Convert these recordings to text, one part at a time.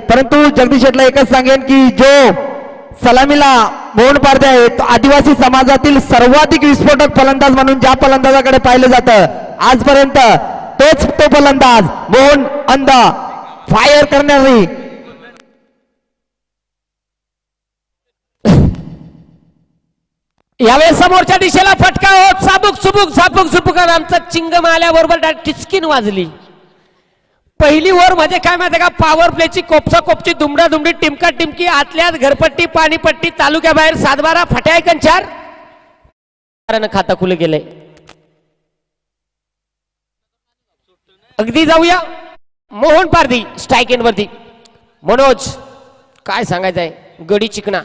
परंतु जगदीश शेटला एकच सांगेन की जो सलामीला मोहन पारदे आहे तो आदिवासी समाजातील सर्वाधिक विस्फोटक फलंदाज म्हणून ज्या फलंदाजाकडे पाहिलं जातं आजपर्यंत तोच तो फलंदाज मोहन अंदा फायर करणारी. यावेळेस समोरच्या दिशेला फटका होत साबुक सुबुक आमचा चिंगम आल्याबरोबर टिचकीन वाजली. पहिली ओव्हर मध्ये काय माहिती का पॉवर प्लेची कोपसा कोपची दुमडा दुमडी टिमका टिमकी आतल्यात घरपट्टी पाणीपट्टी तालुक्याबाहेर 7-12 फट्या 4 खाता खुले गेले. अगदी जाऊया मोहन पारदी स्ट्राईक इन वरती. मनोज काय सांगायचंय गडी चिकना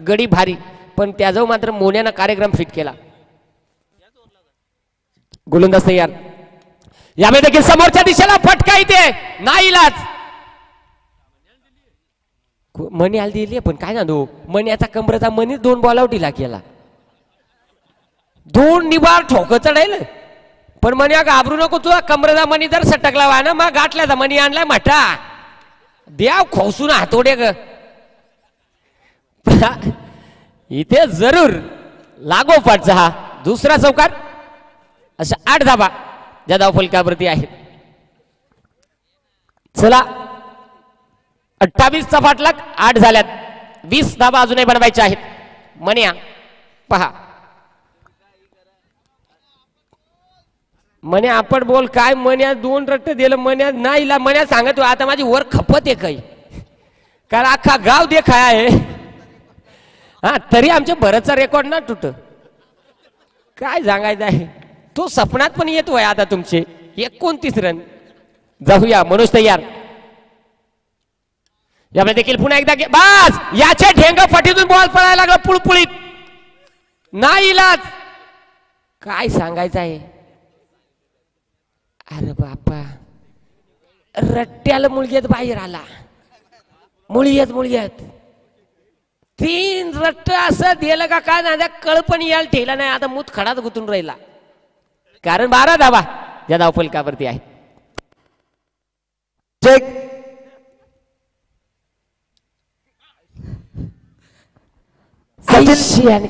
गडी भारी पण त्याजवळ मात्र मोन्यानं कार्यक्रम फिट केला. गोलंदाज तयार. यामध्ये देखील समोरच्या दिशेला फटका इथे नाईलाज. मनी आल दिली पण काय ना दो मण्याचा कमरेचा मनी 2 बॉल आउट दिला केला. 2 निबार ठोक चढायला पण मनी घाबरू नको तुझा कमरेचा मनी जर सटकला वा ना मग गाठल्याचा मनी आणलाय मठा द्याव खोसून हातोडे ग. इथे जरूर लागोपाठचा हा दुसरा चौकार. अशा 8 धाबा ज्या धावफलकावरती आहेत. चला 28 चा फाटलाक 8 झाल्यात. 20 धाबा अजूनही बनवायच्या आहेत. मन्या पहा मन्या आपण बोल काय मन्या 2 रट्ट दिलं मन्या नाही मन्या सांगतो आता माझी वर खपत आहे काही कारण अख्खा गाव देखाय आहे. हा तरी आमच्या भरतचा रेकॉर्ड ना तुट काय सांगायचं आहे. तो सपनात पण येतोय आता तुमचे 29 रन. जाऊया मनोज तयार. यामध्ये देखील पुन्हा एकदा बस याच्या ढेंग फटीतून बॉल पळायला लागला पुळपुळीत नाही इलाज. काय सांगायचं आहे. अरे बापा रट्ट्याला मुलग्यात बाहेर आला मुळ्यात 3 रट्ट असं दिलं का काय ना कळ पण यायला ठेला नाही. आता मूत खडात गुतून राहिला कारण 12 धावा या धावफलकावरती आहे. सचिन